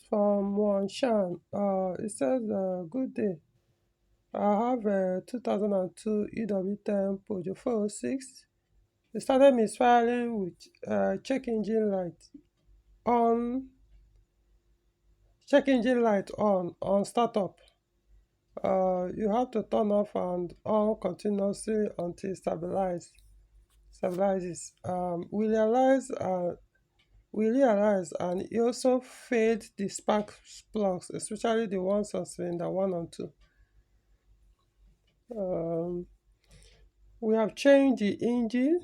From Wanshan. It says, good day. I have a 2002 EW10 Peugeot 406. It started misfiring with on, check engine light on startup. You have to turn off and on continuously until it stabilizes. We realize and it also fade the spark plugs, especially the ones on cylinder 1 and 2. Um, we have changed the engine,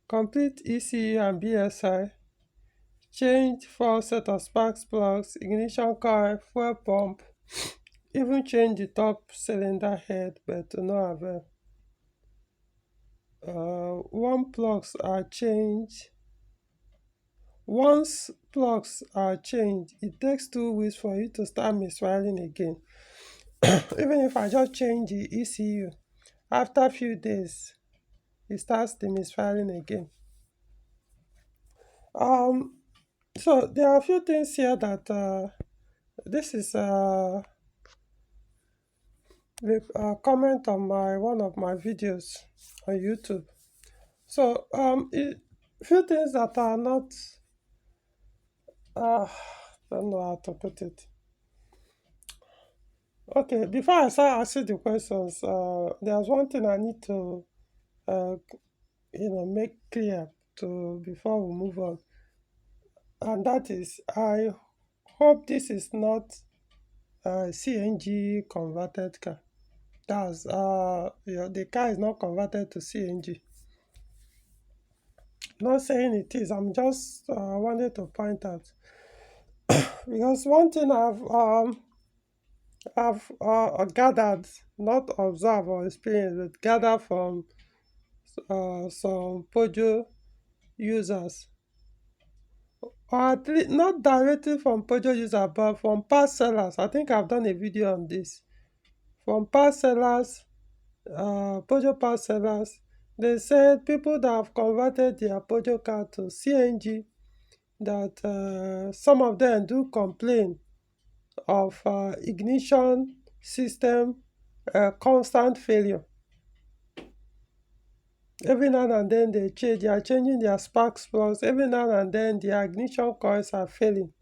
complete ECU and BSI, changed 4 set of spark plugs, ignition coil, fuel pump, even changed the top cylinder head, but to no avail. One plugs are changed. Once plugs are changed, it takes 2 weeks for you to start misfiring again. Even if I just change the ECU, after a few days, it starts the misfiring again. So there are a few things here that this is a comment on one of my videos on YouTube. So few things that are not don't know how to put it. Okay, before I start asking the questions, there's one thing I need to uh, make clear to before we move on, and that is I hope this is not a CNG converted car. That's the car is not converted to CNG. Not saying it is. I'm just wanted to point out because one thing I've gathered, not observed or experienced, but gathered from some Peugeot users, or at least not directly from Peugeot users, but from past sellers. I think I've done a video on this. From past sellers, Peugeot past sellers, they said people that have converted their Peugeot car to CNG, that some of them do complain of ignition system constant failure. Every now and then they are changing their spark plugs. Every now and then their ignition coils are failing.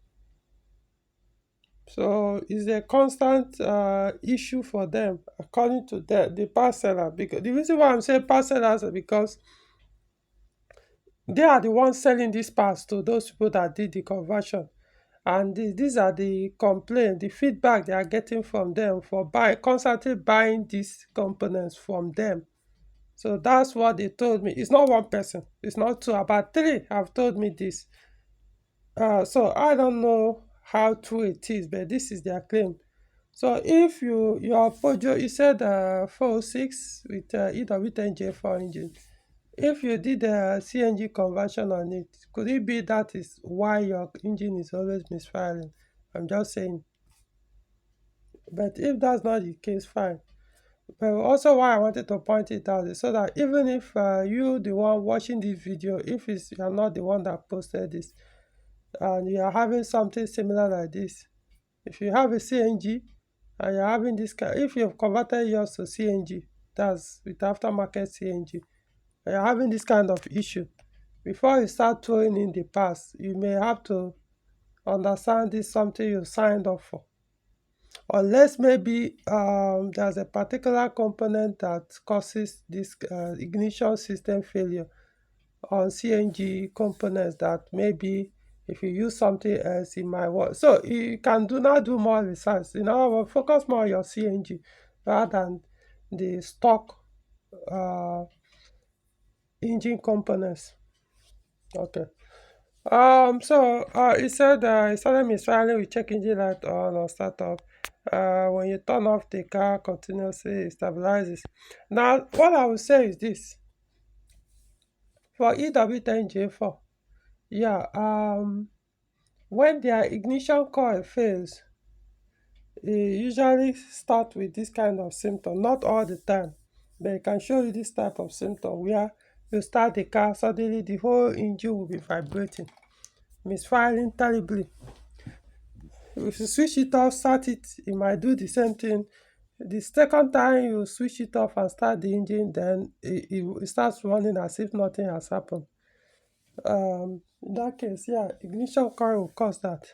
So it's a constant issue for them, according to the parceller. Because the reason why I'm saying parcellers is because they are the ones selling these parts to those people that did the conversion. And these are the complaints, the feedback they are getting from them for constantly buying these components from them. So that's what they told me. It's not one person, it's not two, about 3 have told me this. So I don't know how true it is, but this is their claim. So if your Peugeot, you said 406 with EW10J4 engine. If you did a CNG conversion on it, could it be that is why your engine is always misfiring? I'm just saying. But if that's not the case, fine. But also why I wanted to point it out is so that even if you, the one watching this video, if you are not the one that posted this, and you are having something similar like this, if you have a CNG and you're having this car, if you've converted yours to CNG, that's with aftermarket CNG, and you're having this kind of issue, before you start throwing in the past, you may have to understand this is something you signed up for. Unless maybe there's a particular component that causes this ignition system failure on CNG components, that maybe if you use something else it might work. So you can do more research. Focus more on your CNG rather than the stock engine components. Okay. So it said it started misfiring with check engine light on or startup. When you turn off the car continuously, it stabilizes. Now, what I would say is this: for EW10J4, yeah, when their ignition coil fails, it usually start with this kind of symptom. Not all the time, but it can show you this type of symptom where you start the car, suddenly the whole engine will be vibrating, misfiring terribly. If you switch it off, start it, it might do the same thing. The second time you switch it off and start the engine, then it starts running as if nothing has happened. In that case, yeah, ignition coil will cause that.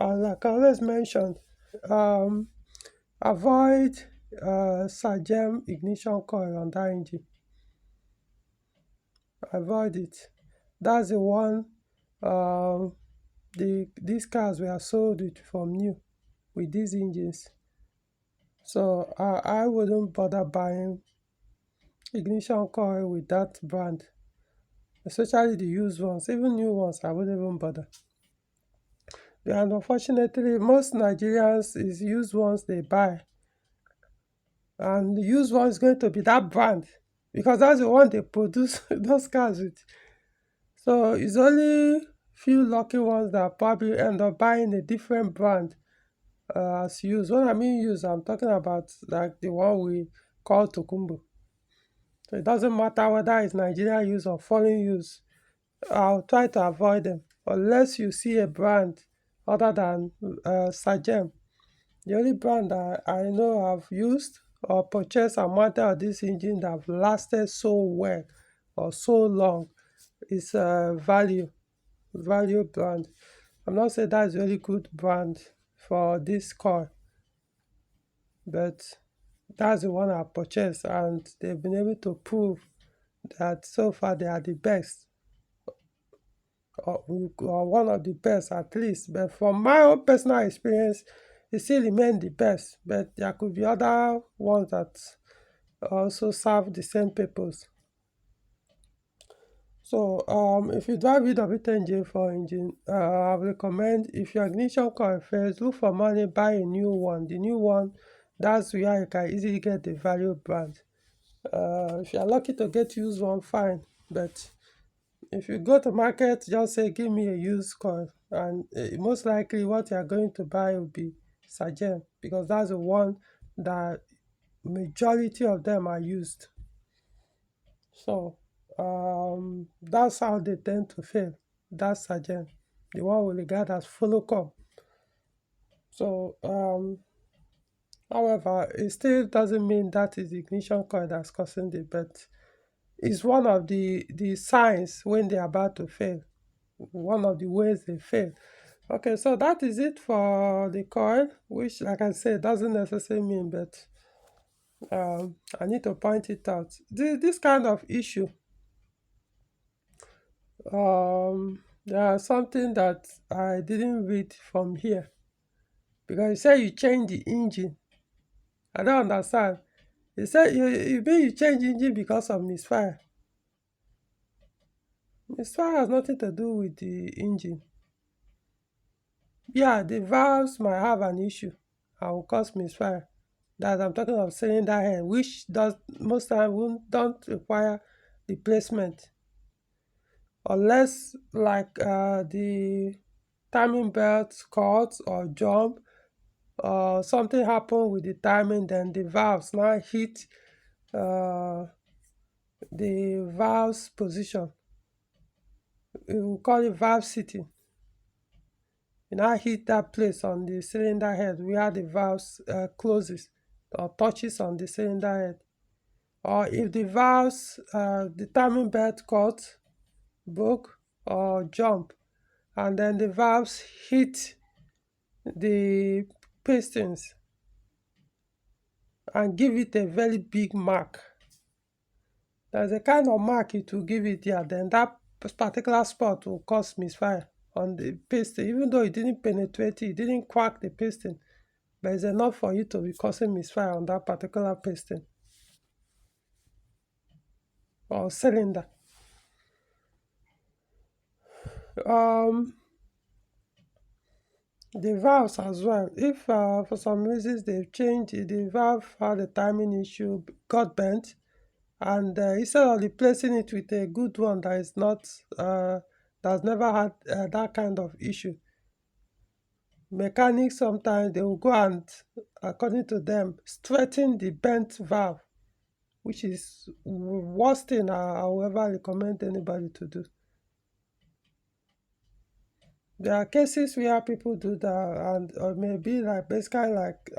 Like I always mentioned, um, avoid Sagem ignition coil on that engine. Avoid it. That's the one. These cars were sold with from new with these engines. So I wouldn't bother buying ignition coil with that brand, especially the used ones. Even new ones, I wouldn't even bother. And unfortunately, most Nigerians is used ones they buy, and the used one is going to be that brand because that's the one they produce those cars with. So it's only few lucky ones that probably end up buying a different brand as used. When I mean used, I'm talking about like the one we call Tokumbo. So it doesn't matter whether it's Nigerian use or foreign use. I'll try to avoid them unless you see a brand other than Sagem. The only brand that I know I've used or purchased and mounted on this engine that have lasted so well or so long is Value brand. I'm not saying that's a really good brand for this car, but that's the one I purchased, and they've been able to prove that so far they are the best, or one of the best at least. But from my own personal experience, it still remain the best. But there could be other ones that also serve the same purpose. So if you drive EW10J4 engine, I would recommend if your ignition coil fails, look for money, buy a new one. The new one, that's where you can easily get the value brand. If you're lucky to get used one, fine. But if you go to market, just say give me a used coil, and most likely what you're going to buy will be Sagem, because that's the one that majority of them are used. So that's how they tend to fail. That's Sagem, the one we regard as follow come. So however, it still doesn't mean that is the ignition coil that's causing it, but it's one of the signs when they're about to fail, one of the ways they fail. Okay, so that is it for the coil, which like I said doesn't necessarily mean, but I need to point it out. This kind of issue, there's something that I didn't read from here, because you say you change the engine. I don't understand. You say you mean you change engine because of misfire. Misfire has nothing to do with the engine. Yeah, the valves might have an issue and will cause misfire. That I'm talking of cylinder head, which does most times don't require replacement unless like the timing belt cut or jump or something happen with the timing, then the valves now hit uh, the valve's position. We will call it valve sitting. You now hit that place on the cylinder head where the valves closes or touches on the cylinder head. Or if the valves, the timing belt cut, broke or jump, and then the valves hit the pistons and give it a very big mark. There's a kind of mark it will give it here, then that particular spot will cause misfire on the piston, even though it didn't penetrate it didn't crack the piston, but it's enough for you to be causing misfire on that particular piston or cylinder. Um, the valves as well. If for some reasons they've changed the valve, had a timing issue, got bent, and instead of replacing it with a good one that is not that's never had that kind of issue, mechanics sometimes they will go and, according to them, straighten the bent valve, which is worst thing I will ever recommend anybody to do. There are cases where people do that, and or maybe like basically like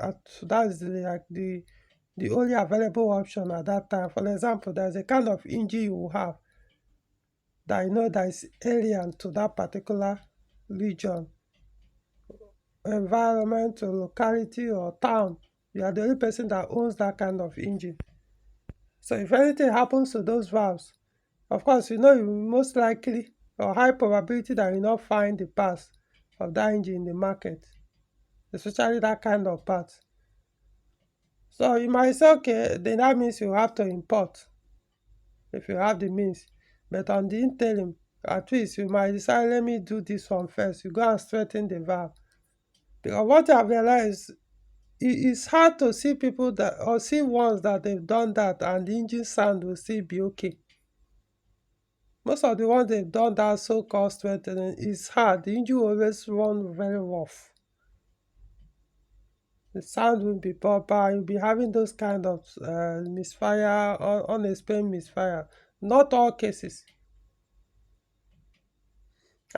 that's like the only available option at that time. For example, there's a kind of engine you will have that you know that is alien to that particular region, environment, or locality, or town. You are the only person that owns that kind of engine. So if anything happens to those valves, of course, you know you most likely or high probability that you not find the parts of that engine in the market, especially that kind of part. So you might say, okay, then that means you have to import if you have the means. But on the interim, at least you might decide, let me do this one first. You go and straighten the valve. Because what I've realized, it's hard to see people that, or see ones that they've done that and the engine sound will still be okay. Most of the ones they've done that so-called strengthening is hard. The engine will always run very rough. The sound will be proper. You'll be having those kind of misfire or unexplained misfire. Not all cases.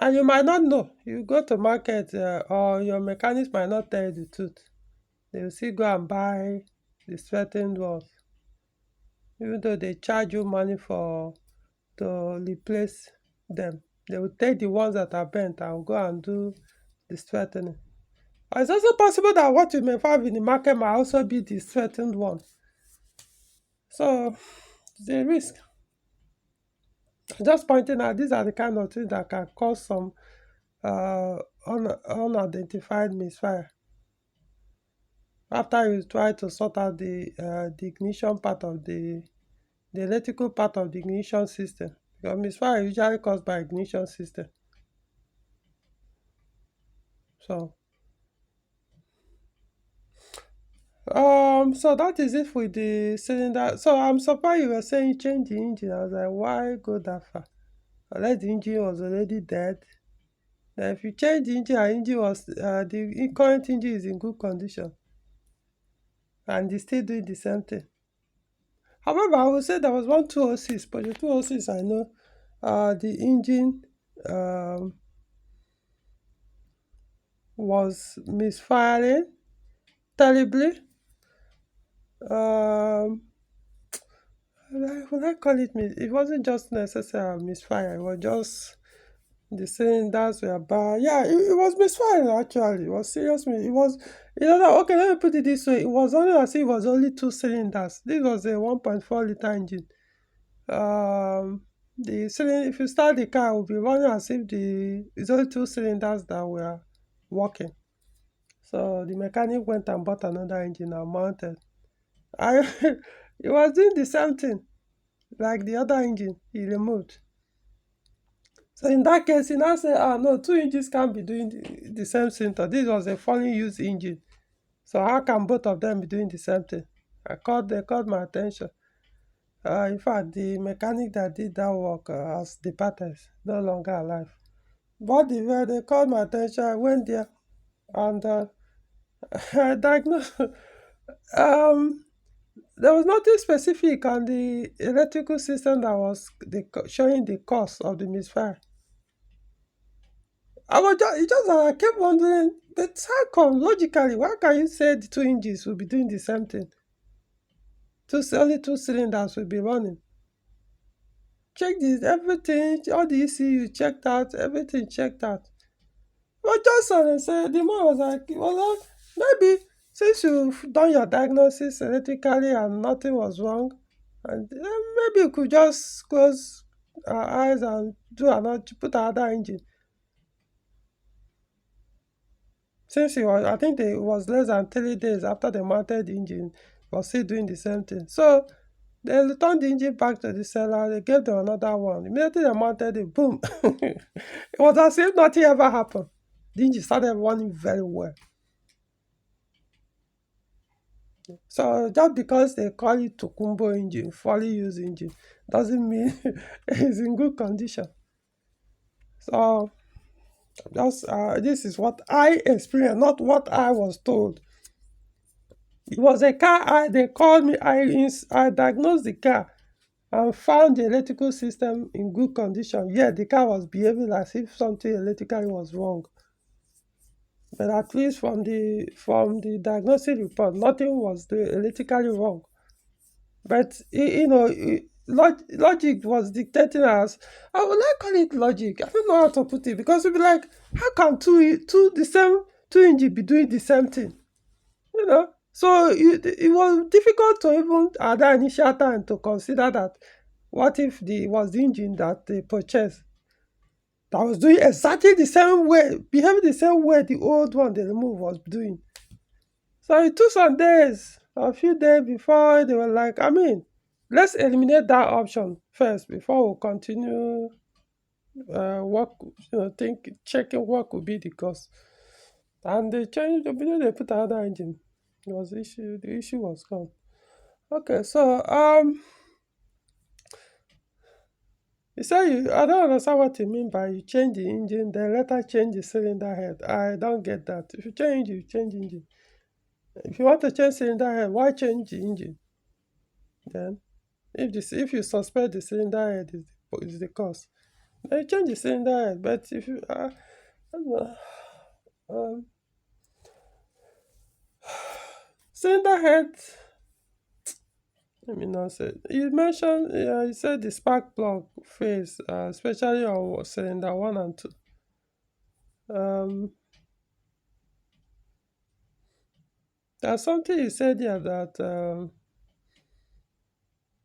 And you might not know. You go to market or your mechanics might not tell you the truth. They will still go and buy the threatened ones. Even though they charge you money for to replace them. They will take the ones that are bent and go and do the strengthening. It's also possible that what you may have in the market might also be the threatened one. So it's a risk. Just pointing out these are the kind of things that can cause some unidentified misfire. After you try to sort out the ignition part of the electrical part of the ignition system, because misfire is usually caused by ignition system. So so that is it with the cylinder. So I'm surprised you were saying change the engine. I was like, why go that far? Unless the engine was already dead. Then if you change the engine and engine was the current engine is in good condition and it's still doing the same thing. However, I would say there was one 206, but the 206 I know the engine was misfiring terribly. Would I call it It wasn't just necessarily misfire. It was just the cylinders were bad. Yeah, it was misfiring actually. It was serious. It was, okay, let me put it this way. It was only as if it was only two cylinders. This was a 1.4 liter engine. The cylinder, if you start the car, it will be running as if it's only two cylinders that were working. So the mechanic went and bought another engine and mounted. I it was doing the same thing like the other engine he removed. So in that case, he now say, no, two engines can't be doing the same thing. This was a fully used engine. So how can both of them be doing the same thing? They called my attention. In fact, the mechanic that did that work has departed, no longer alive. But they called my attention. I went there and I diagnosed. um, there was nothing specific on the electrical system that was showing the cause of the misfire. I kept wondering, but how come logically, why can you say the two engines will be doing the same thing? Only two cylinders will be running. Check this, everything, all the ECU checked out, everything checked out. But just said, the man was like, well, maybe since you've done your diagnosis electrically and nothing was wrong, and maybe you could just close our eyes and put another engine. Since I think it was less than 3 days after they mounted the engine, was still doing the same thing. So they returned the engine back to the seller. They gave them another one. Immediately they mounted it, boom. It was as if nothing ever happened. The engine started running very well. So just because they call it Tokumbo engine, fully used engine, doesn't mean it's in good condition. So just this is what I experienced, not what I was told. It was a car. They called me. I diagnosed the car and found the electrical system in good condition, yet the car was behaving as if something electrically was wrong. But at least from the diagnostic report, nothing was electrically wrong. But logic was dictating us. I would like call it logic. I don't know how to put it, because it'd be like, how can two engine be doing the same thing? So it was difficult to even at that initial time to consider that, what if it was the engine that they purchased that was doing exactly the same way, behaving the same way the old one they removed was doing. So it took some days, a few days before they were like, I mean, let's eliminate that option first before we continue what think checking what could be the cause. And they changed they put another engine. The issue was gone. Okay, so you say I don't understand what you mean by you change the engine, then later change the cylinder head. I don't get that. If you change, you change engine. If you want to change cylinder head, why change the engine? Then, if you suspect the cylinder head is the cause, then you change the cylinder head. But if you I don't know, um, cylinder head, let me not say. You mentioned, you said the spark plug phase, especially on cylinder one and two. There's something you said here that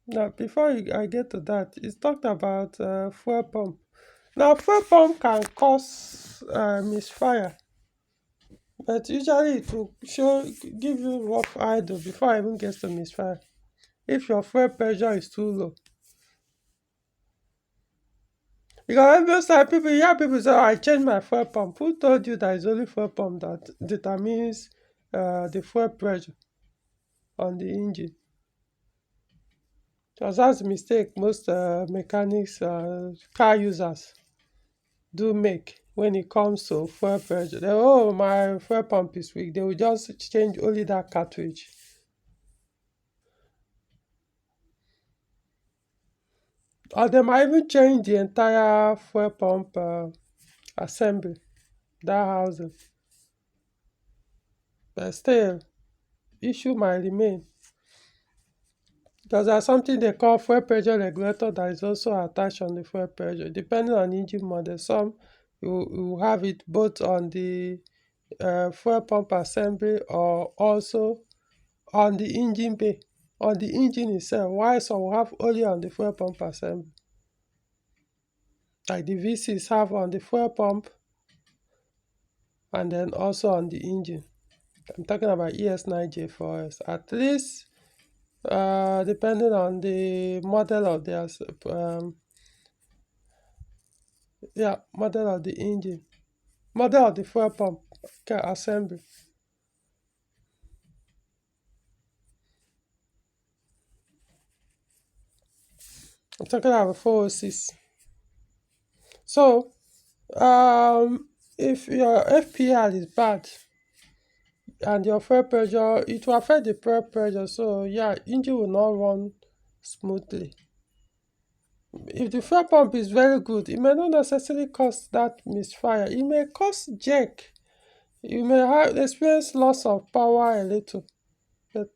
now before I get to that, it's talked about fuel pump. Now fuel pump can cause misfire, but usually it will give you rough idle before I even get to misfire. If your fuel pressure is too low, because most time people hear people say, I change my fuel pump. Who told you that it's only fuel pump that determines the fuel pressure on the engine? Because that's a mistake most mechanics, car users do make when it comes to fuel pressure. My fuel pump is weak. They will just change only that cartridge. Or they might even change the entire fuel pump assembly, that housing. But still, issue might remain. Because there's something they call fuel pressure regulator that is also attached on the fuel pressure. Depending on engine model, some you have it both on the fuel pump assembly or also on the engine bay, on the engine itself, while some will have only on the fuel pump assembly. Like the V6 have on the fuel pump and then also on the engine. I'm talking about ES9J4S. At least, depending on the model of model of the engine, model of the fuel pump assembly. I'm talking about 406. So, if your FPL is bad and your fuel pressure, it will affect the fuel pressure. So, engine will not run smoothly. If the fuel pump is very good, it may not necessarily cause that misfire. It may cause jerk. You may experience loss of power a little, but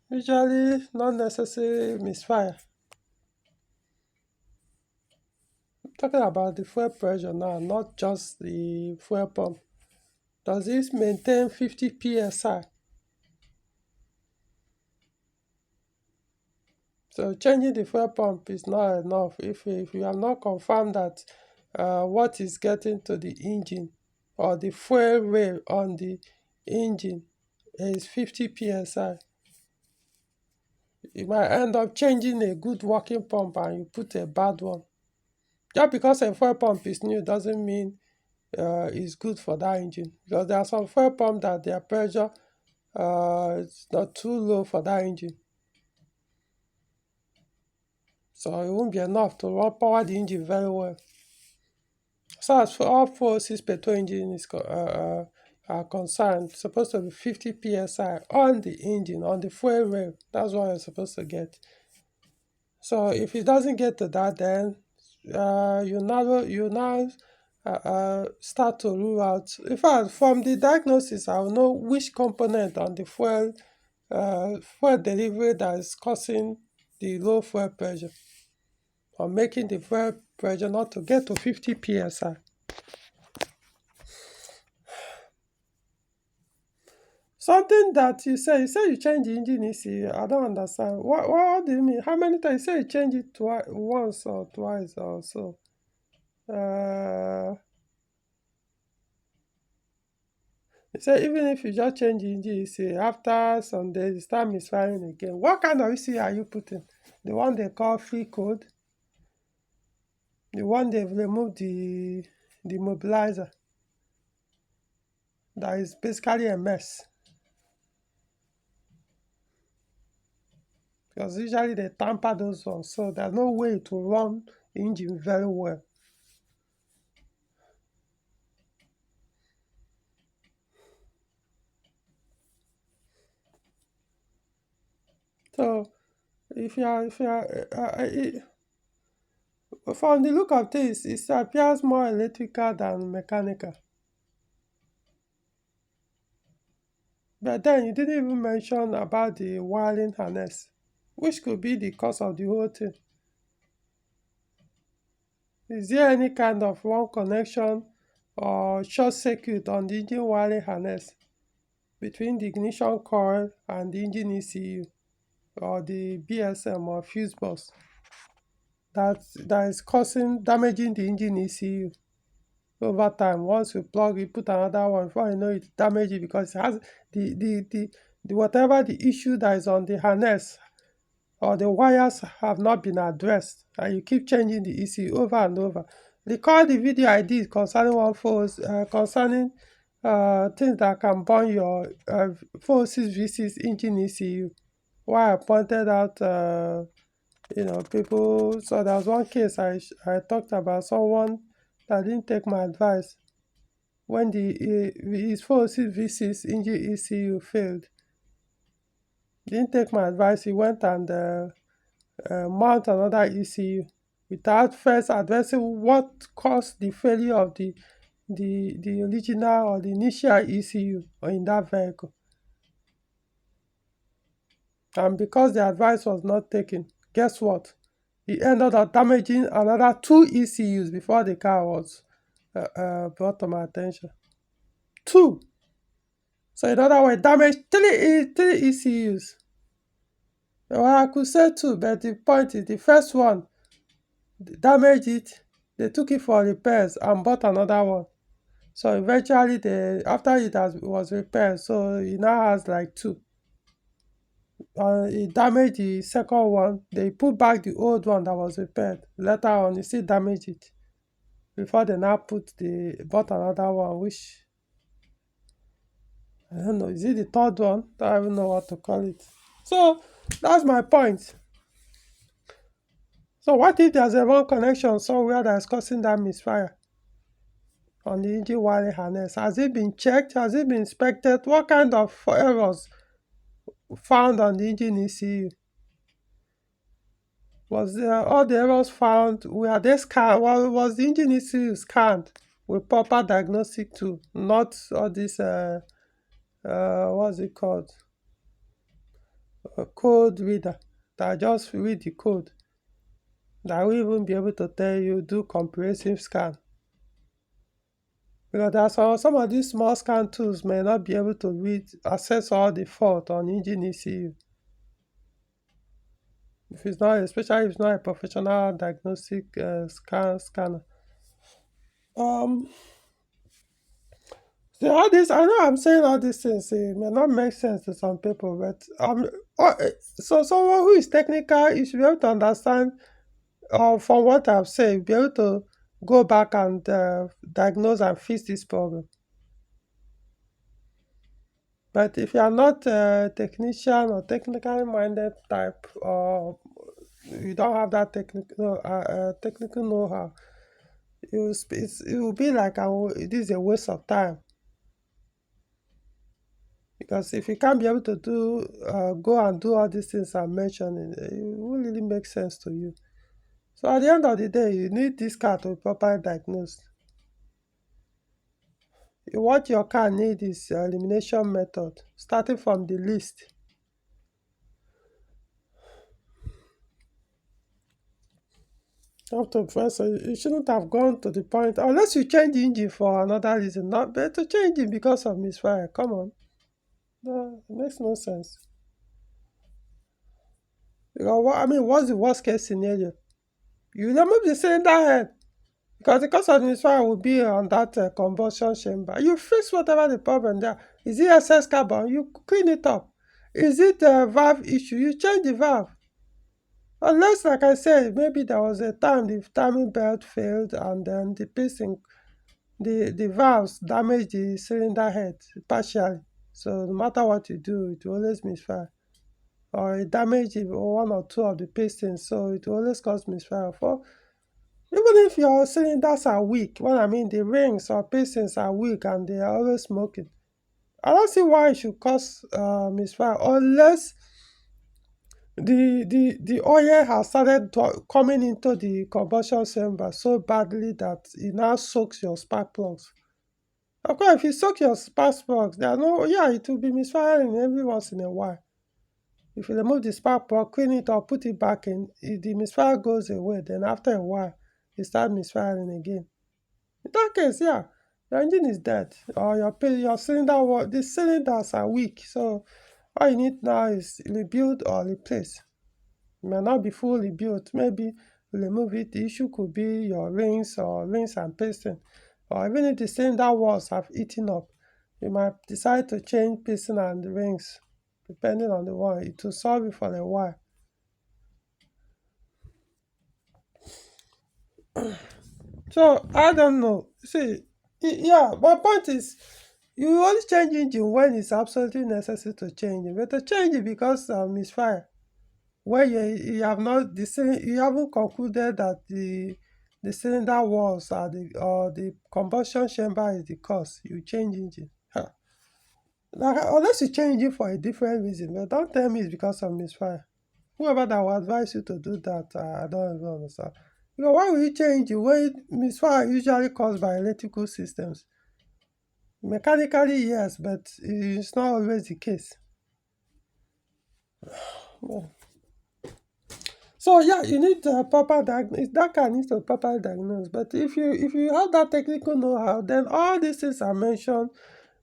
usually not necessarily misfire. I'm talking about the fuel pressure now, not just the fuel pump. Does this maintain 50 psi? So changing the fuel pump is not enough if you have not confirmed that what is getting to the engine or the fuel rail on the engine is 50 psi. You might end up changing a good working pump and you put a bad one. Just because a fuel pump is new doesn't mean it's good for that engine, because there are some fuel pumps that their pressure is not too low for that engine. So it won't be enough to power the engine very well. So as for all 406 petrol engine are concerned, it's supposed to be 50 psi on the engine, on the fuel rail. That's what you're supposed to get. So if it doesn't get to that, then you now start to rule out. In fact, from the diagnosis, I will know which component on the fuel delivery that is causing the low fuel pressure, or making the fuel pressure not to get to 50 psi. Something that you say you change the engine ECU. I don't understand. What do you mean? How many times? You say you change it once or twice or so. Uh, you say even if you just change the engine ECU, after some days you start misfiring again. What kind of ECU are you putting? The one they call free code? The one they've removed the mobilizer? That is basically a mess. Because usually they tamper those ones, so there's no way to run the engine very well. So from the look of things, it appears more electrical than mechanical. But then you didn't even mention about the wiring harness, which could be the cause of the whole thing. Is there any kind of wrong connection or short circuit on the engine wiring harness between the ignition coil and the engine ECU, or the BSM or fuse box, that is causing damaging the engine ECU? Over time, once you plug it, put another one, before you know it, damage it, because it has the whatever the issue that is on the harness or the wires have not been addressed, and you keep changing the ECU over and over. Recall the video I did concerning concerning things that can burn your 406V6 engine ECU, why I pointed out people. So there was one case I talked about someone that didn't take my advice when his 406V6 engine ECU failed. Didn't take my advice. He went and mount another ECU without first addressing what caused the failure of the original or the initial ECU in that vehicle. And because the advice was not taken, guess what? He ended up damaging another 2 ECUs before the car was brought to my attention. 2. So in other words, damaged three ECUs. Well, I could say 2, but the point is the first one, they damaged it, they took it for repairs and bought another one. So eventually, after was repaired, so it now has like 2. It damaged the second one. They put back the old one that was repaired. Later on, it still damaged it before they now bought another one, which I don't know. Is it the third one? I don't even know what to call it. So that's my point. So what if there's a wrong connection somewhere that is causing that misfire on the engine wiring harness? Has it been checked? Has it been inspected? What kind of errors found on the engine ECU? Was there all the errors found? Were they scanned? Was the engine ECU scanned with proper diagnostic tool? Not all this what's it called? A code reader that just read the code. That will even be able to tell you do comprehensive scan. Because some of these small scan tools may not be able to assess all the fault on engine ECU. If it's not, especially if it's not a professional diagnostic scanner. Um, so all this, I know I'm saying all these things, it may not make sense to some people, but so someone who is technical, you should be able to understand, from what I've said, be able to go back and diagnose and fix this problem. But if you are not a technician or technically minded type, or you don't have that technical know-how, it will be like this is a waste of time. Because if you can't be able to do go and do all these things I'm mentioning, it won't really make sense to you. So at the end of the day, you need this car to be properly diagnosed. What your car need is elimination method, starting from the list. Up to first, so you shouldn't have gone to the point unless you change the engine for another reason. Not better to change it because of misfire. Come on, no, it makes no sense. Because what I mean, what's the worst case scenario? You remove the cylinder head because the cause of misfire will be on that combustion chamber. You fix whatever the problem there. Is it excess carbon? You clean it up. Is it a valve issue? You change the valve. Unless, like I said, maybe there was a time the timing belt failed and then the piston, the valves damaged the cylinder head partially. So no matter what you do, it will always misfire. Or it damaged one or two of the pistons, so it will always cause misfire. For even if your cylinders are weak, when I mean the rings or pistons are weak and they are always smoking, I don't see why it should cause misfire unless the oil has started coming into the combustion chamber so badly that it now soaks your spark plugs. Of course, if you soak your spark plugs, there are no, yeah, it will be misfiring every once in a while. If you remove the spark plug, clean it or put it back in, if the misfire goes away, then after a while, it starts misfiring again. In that case, yeah, your engine is dead or your cylinder, the cylinders are weak. So all you need now is rebuild or replace. It may not be fully built. Maybe remove it. The issue could be your rings or rings and piston. Or even if the cylinder walls have eaten up, you might decide to change piston and the rings, depending on the one. It will solve it for a while. So I don't know. See, yeah, my point is you only change engine when it's absolutely necessary to change it. But to change it because of misfire, where you have not you haven't concluded that the cylinder walls are the or the combustion chamber is the cause, you change engine. Huh. Like, unless you change it for a different reason, but don't tell me it's because of misfire. Whoever that will advise you to do that, I don't even understand. Why will you change it when misfire usually caused by electrical systems? Mechanically, yes, but it's not always the case. Well, so yeah, you need a proper diagnosis. That car needs to properly diagnose. But if you have that technical know-how, then all these things I mentioned,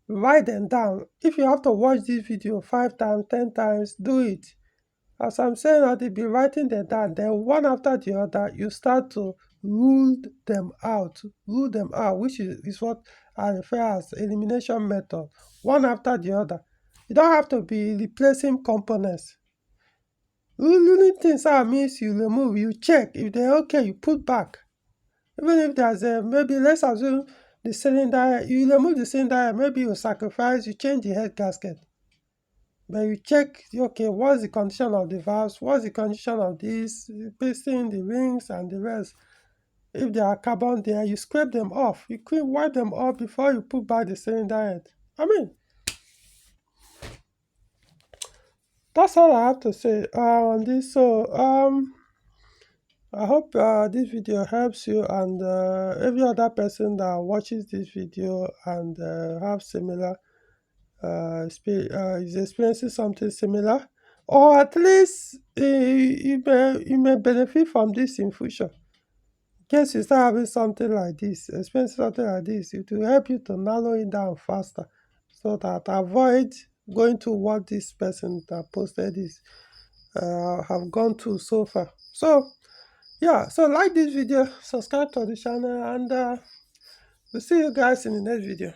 write them down. If you have to watch this video 5 times, 10 times, do it. As I'm saying, I'll be writing them down. Then one after the other, you start to rule them out. Rule them out, which is what I refer as elimination method. One after the other. You don't have to be replacing components. Ruling things out means you remove, you check. If they're okay, you put back. Even if there's maybe let's assume the cylinder, you remove the cylinder, maybe you sacrifice, you change the head gasket. But you check, okay, what's the condition of the valves, what's the condition of this, piston, the rings, and the rest. If there are carbon there, you scrape them off. You wipe them off before you put back the cylinder head. I mean, that's all I have to say on this. So, I hope this video helps you and every other person that watches this video and have similar is experiencing something similar, or at least you may benefit from this in future. In case you start having something like this, experiencing something like this, it will help you to narrow it down faster so that avoid going to what this person that posted this have gone to so far. So yeah, so like this video, subscribe to the channel, and we'll see you guys in the next video.